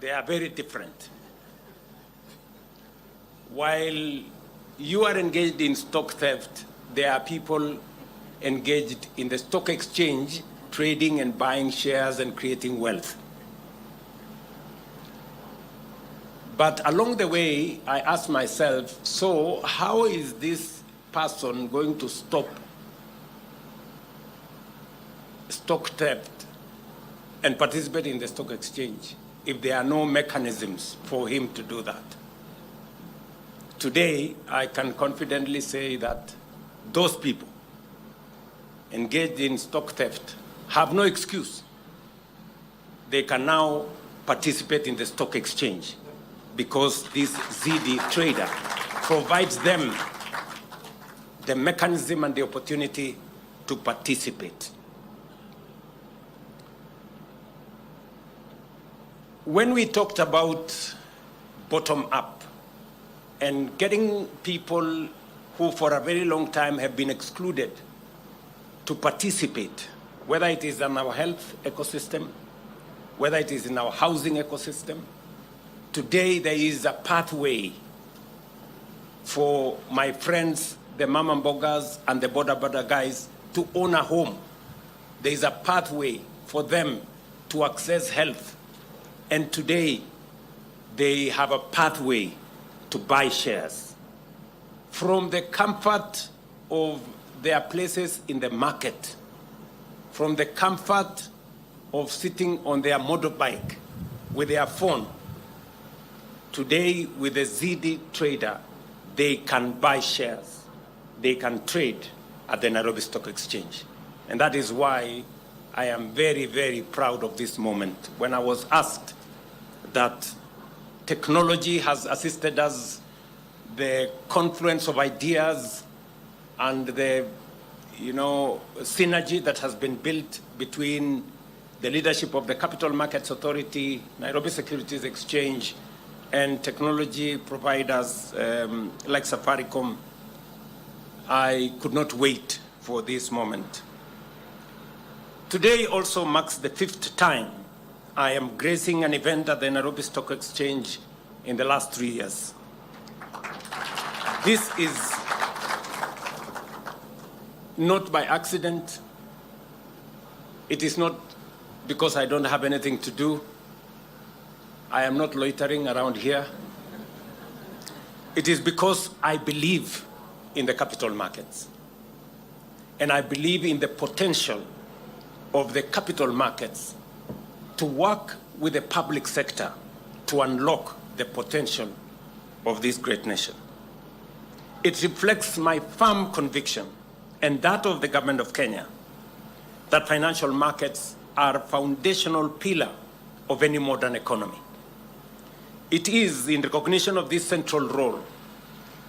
They are very different. While you are engaged in stock theft, there are people engaged in the stock exchange, trading and buying shares and creating wealth. But along the way, I asked myself, so how is this person going to stop stock theft and participate in the stock exchange if there are no mechanisms for him to do that? Today, I can confidently say that those people engaged in stock theft have no excuse. They can now participate in the stock exchange because this Ziidi Trader provides them the mechanism and the opportunity to participate. When we talked about bottom-up and getting people who for a very long time have been excluded to participate, whether it is in our health ecosystem, whether it is in our housing ecosystem, today there is a pathway for my friends, the mama mbogas and the boda guys to own a home. There is a pathway for them to access health. And today, they have a pathway to buy shares from the comfort of their places in the market, from the comfort of sitting on their motorbike with their phone. Today, with the Ziidi Trader, they can buy shares. They can trade at the Nairobi Stock Exchange. And that is why I am very, very proud of this moment. When I was asked that technology has assisted us, the confluence of ideas and the synergy that has been built between the leadership of the Capital Markets Authority, Nairobi Securities Exchange, and technology providers like Safaricom, I could not wait for this moment. Today also marks the 5th time I am gracing an event at the Nairobi Stock Exchange in the last 3 years. This is not by accident. It is not because I don't have anything to do. I am not loitering around here. It is because I believe in the capital markets. And I believe in the potential of the capital markets to work with the public sector to unlock the potential of this great nation. It reflects my firm conviction and that of the government of Kenya that financial markets are a foundational pillar of any modern economy. It is in recognition of this central role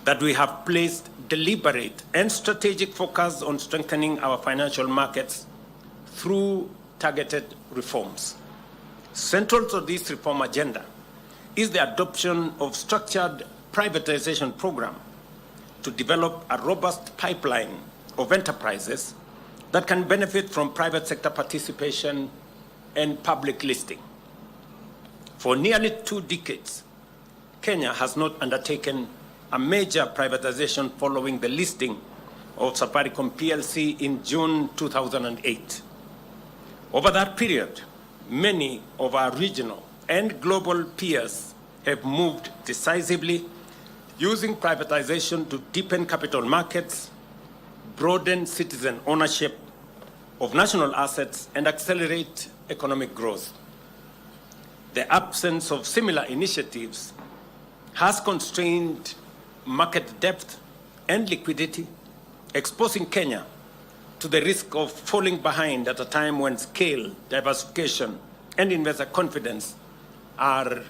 that we have placed deliberate and strategic focus on strengthening our financial markets through targeted reforms. Central to this reform agenda is the adoption of structured privatization program to develop a robust pipeline of enterprises that can benefit from private sector participation and public listing. For nearly 2 decades, Kenya has not undertaken a major privatization following the listing of Safaricom PLC in June 2008. Over that period, many of our regional and global peers have moved decisively, using privatization to deepen capital markets, broaden citizen ownership of national assets, and accelerate economic growth. The absence of similar initiatives has constrained market depth and liquidity, exposing Kenya to the risk of falling behind at a time when scale, diversification, and investor confidence are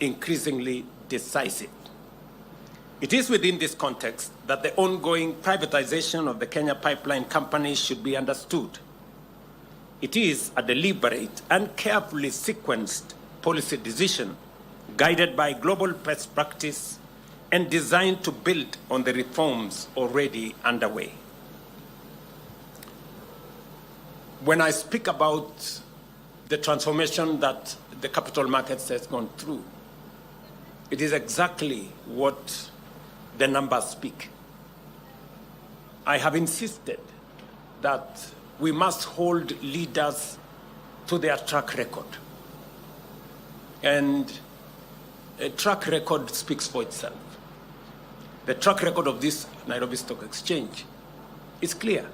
increasingly decisive. It is within this context that the ongoing privatization of the Kenya Pipeline Company should be understood. It is a deliberate and carefully sequenced policy decision guided by global best practice and designed to build on the reforms already underway. When I speak about the transformation that the capital markets has gone through, it is exactly what the numbers speak. I have insisted that we must hold leaders to their track record. And a track record speaks for itself. The track record of this Nairobi Stock Exchange is clear.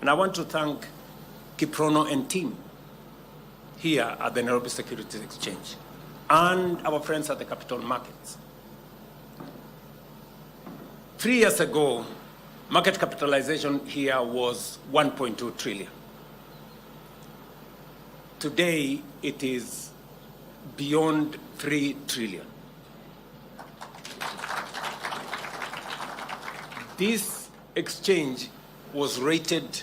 And I want to thank Kiprono and team here at the Nairobi Securities Exchange and our friends at the capital markets. 3 years ago, market capitalization here was 1.2 trillion. Today, it is beyond 3 trillion. This exchange was rated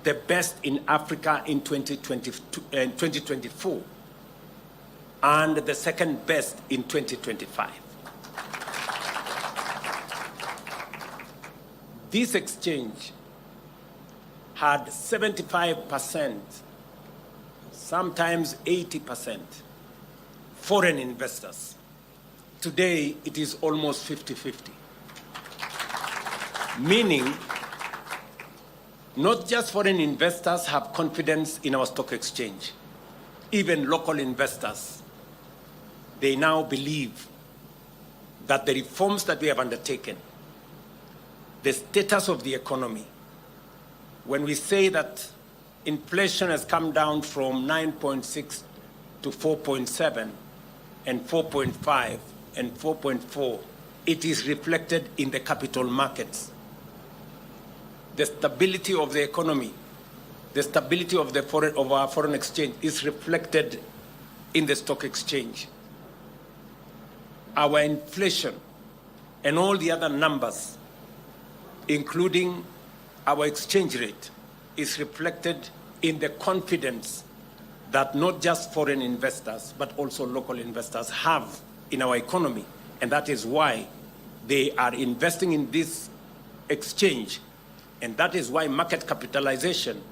the best in Africa in 2024 and the second best in 2025. This exchange had 75%, sometimes 80% foreign investors. Today, it is almost 50-50. Meaning, not just foreign investors have confidence in our stock exchange, even local investors, they now believe that the reforms that we have undertaken, the status of the economy, when we say that inflation has come down from 9.6 to 4.7 and 4.5 and 4.4, it is reflected in the capital markets. The stability of the economy, the stability of our foreign exchange is reflected in the stock exchange. Our inflation and all the other numbers, including our exchange rate, is reflected in the confidence that not just foreign investors, but also local investors have in our economy. And that is why they are investing in this exchange. And that is why market capitalization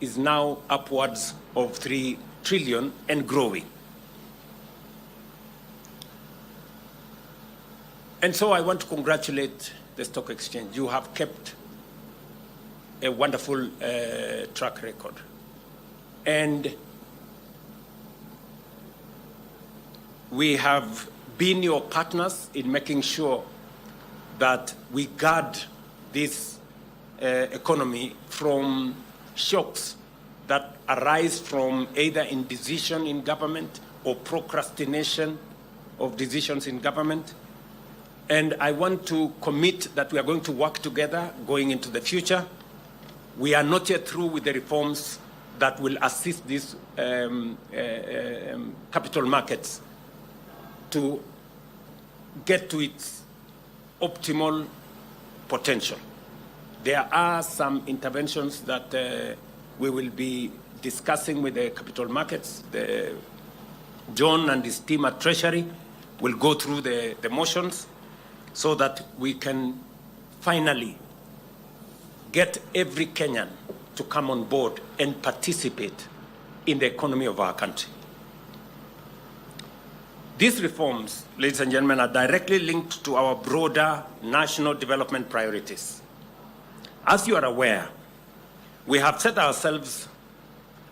is now upwards of 3 trillion and growing. And so I want to congratulate the stock exchange. You have kept a wonderful track record. And we have been your partners in making sure that we guard this economy from shocks that arise from either indecision in government or procrastination of decisions in government. And I want to commit that we are going to work together going into the future. We are not yet through with the reforms that will assist these capital markets to get to its optimal potential. There are some interventions that we will be discussing with the capital markets. John and his team at Treasury will go through the motions so that we can finally get every Kenyan to come on board and participate in the economy of our country. These reforms, ladies and gentlemen, are directly linked to our broader national development priorities. As you are aware, we have set ourselves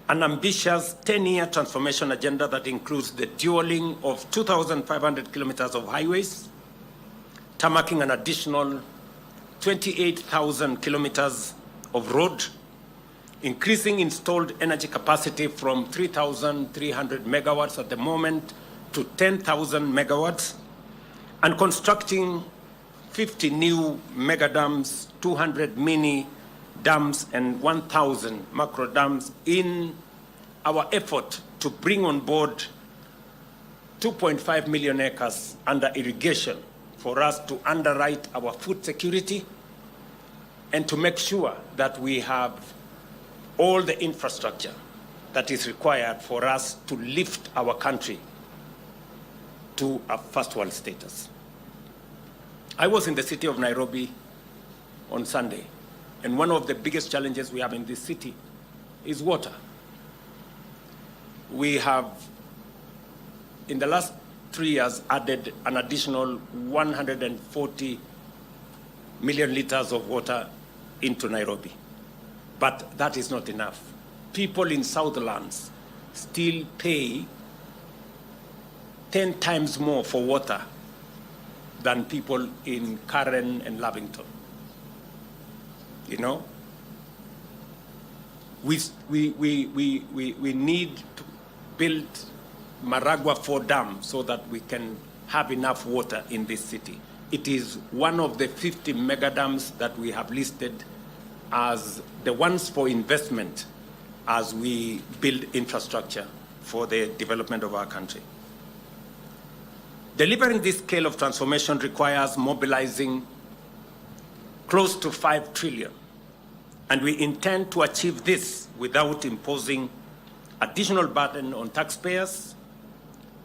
an ambitious 10-year transformation agenda that includes the dualing of 2,500 kilometers of highways, tarmacking an additional 28,000 kilometers of road, increasing installed energy capacity from 3,300 megawatts at the moment to 10,000 megawatts, and constructing 50 new mega dams, 200 mini dams, and 1,000 macro dams in our effort to bring on board 2.5 million acres under irrigation for us to underwrite our food security and to make sure that we have all the infrastructure that is required for us to lift our country to a first world status. I was in the city of Nairobi on Sunday, and one of the biggest challenges we have in this city is water. We have in the last 3 years, added an additional 140 million liters of water into Nairobi. But that is not enough. People in Southlands still pay 10 times more for water than people in Karen and Lavington. You know? We need to build Maragua 4 Dam so that we can have enough water in this city. It is one of the 50 mega dams that we have listed as the ones for investment as we build infrastructure for the development of our country. Delivering this scale of transformation requires mobilizing close to 5 trillion. And we intend to achieve this without imposing additional burden on taxpayers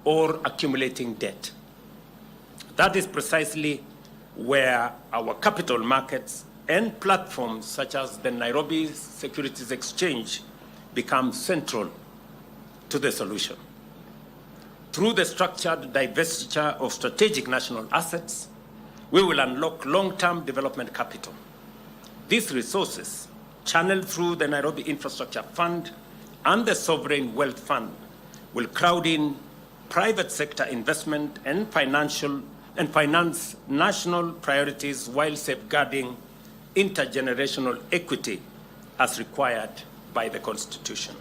or accumulating debt. That is precisely where our capital markets and platforms such as the Nairobi Securities Exchange become central to the solution. Through the structured divestiture of strategic national assets, we will unlock long-term development capital. These resources, channeled through the Nairobi Infrastructure Fund and the Sovereign Wealth Fund, will crowd in private sector investment and finance national priorities while safeguarding intergenerational equity as required by the Constitution.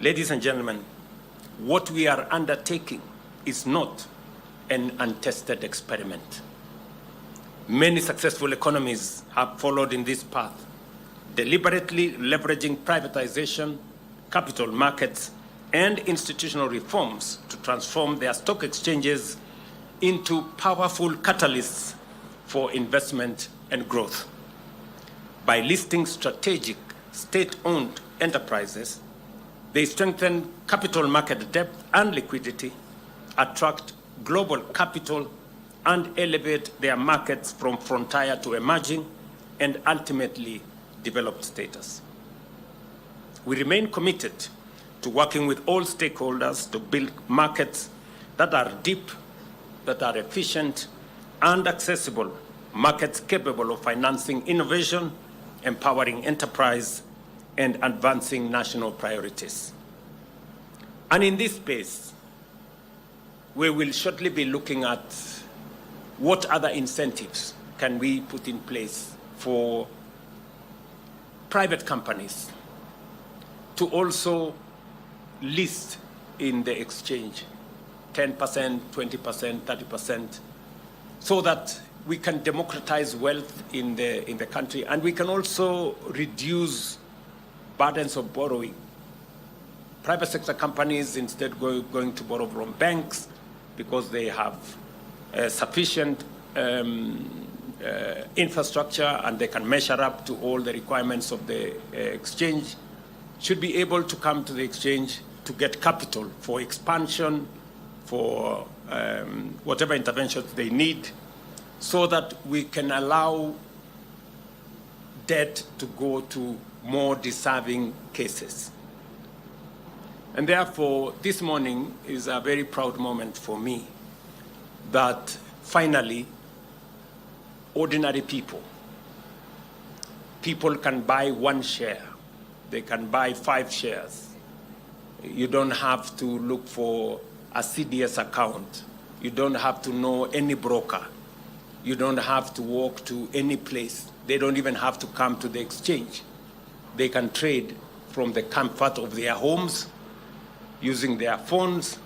Ladies and gentlemen, what we are undertaking is not an untested experiment. Many successful economies have followed in this path, deliberately leveraging privatization, capital markets, and institutional reforms to transform their stock exchanges into powerful catalysts for investment and growth. By listing strategic state-owned enterprises, they strengthen capital market depth and liquidity, attract global capital, and elevate their markets from frontier to emerging and ultimately developed status. We remain committed to working with all stakeholders to build markets that are deep, that are efficient, and accessible, markets capable of financing innovation, empowering enterprise, and advancing national priorities. And in this space, we will shortly be looking at what other incentives can we put in place for private companies to also list in the exchange 10%, 20%, 30%, so that we can democratize wealth in the country, and we can also reduce burdens of borrowing. Private sector companies instead going to borrow from banks because they have sufficient infrastructure and they can measure up to all the requirements of the exchange, should be able to come to the exchange to get capital for expansion, for whatever interventions they need, so that we can allow debt to go to more deserving cases. And therefore, this morning is a very proud moment for me that finally, ordinary people can buy 1 share. They can buy 5 shares. You don't have to look for a CDS account. You don't have to know any broker. You don't have to walk to any place. They don't even have to come to the exchange. They can trade from the comfort of their homes, using their phones,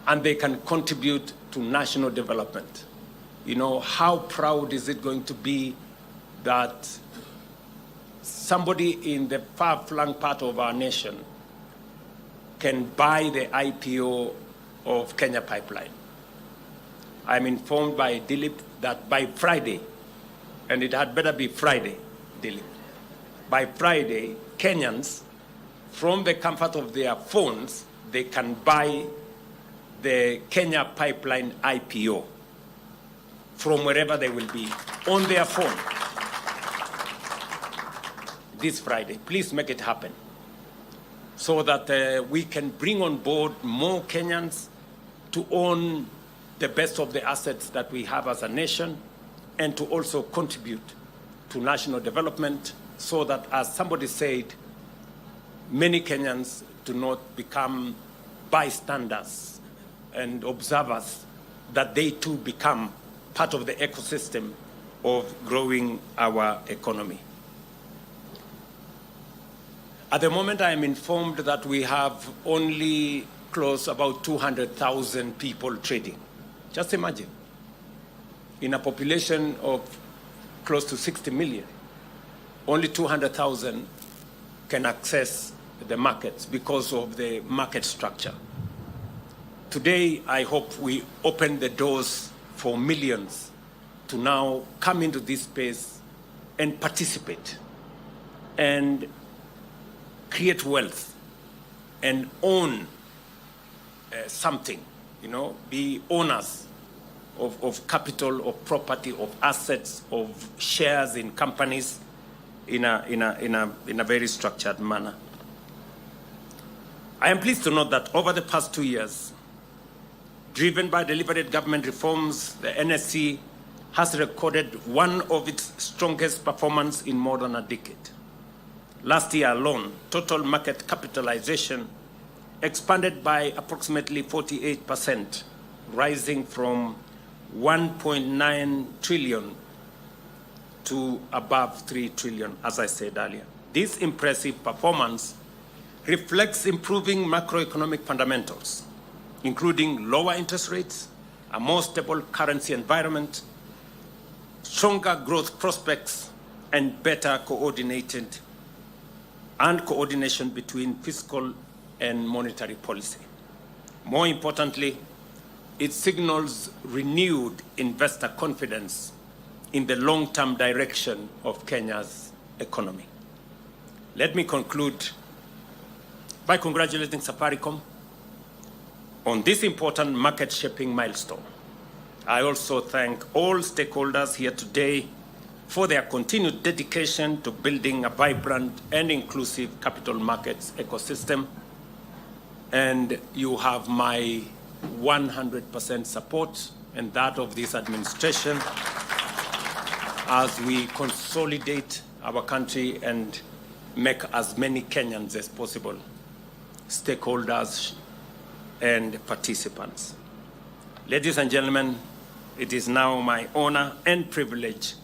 and they can contribute to national development. You know, how proud is it going to be that somebody in the far-flung part of our nation can buy the IPO of Kenya Pipeline? I'm informed by Dilip that by Friday, and it had better be Friday, Dilip, by Friday, Kenyans, from the comfort of their phones, they can buy the Kenya Pipeline IPO from wherever they will be on their phone this Friday. Please make it happen so that we can bring on board more Kenyans to own the best of the assets that we have as a nation, and to also contribute to national development, so that, as somebody said, many Kenyans do not become bystanders and observers, that they too become part of the ecosystem of growing our economy. At the moment, I am informed that we have only close about 200,000 people trading. Just imagine, in a population of close to 60 million, only 200,000 can access the markets because of the market structure. Today, I hope we open the doors for millions to now come into this space and participate and create wealth and own something, be owners of capital, of property, of assets, of shares in companies in a very structured manner. I am pleased to note that over the past 2 years, driven by deliberate government reforms, the NSE has recorded one of its strongest performance in more than a decade. Last year alone, total market capitalization expanded by approximately 48%, rising from 1.9 trillion to above 3 trillion, as I said earlier. This impressive performance reflects improving macroeconomic fundamentals, including lower interest rates, a more stable currency environment, stronger growth prospects, and better coordination between fiscal and monetary policy. More importantly, it signals renewed investor confidence in the long-term direction of Kenya's economy. Let me conclude by congratulating Safaricom on this important market-shaping milestone. I also thank all stakeholders here today for their continued dedication to building a vibrant and inclusive capital markets ecosystem. And you have my 100% support and that of this administration as we consolidate our country and make as many Kenyans as possible stakeholders and participants. Ladies and gentlemen, it is now my honor and privilege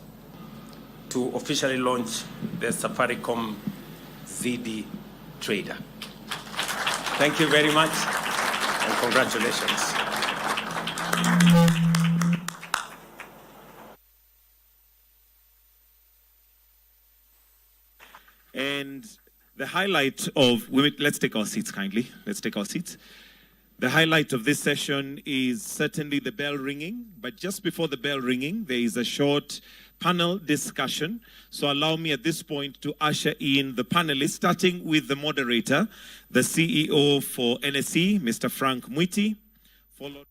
to officially launch the Safaricom Ziidi Trader. Thank you very much and congratulations. And the highlight of, let's take our seats kindly. Let's take our seats. The highlight of this session is certainly the bell ringing, but just before the bell ringing, there is a short panel discussion. So allow me at this point to usher in the panelists, starting with the moderator, the CEO for NSE, Mr. Frank Mwiti, followed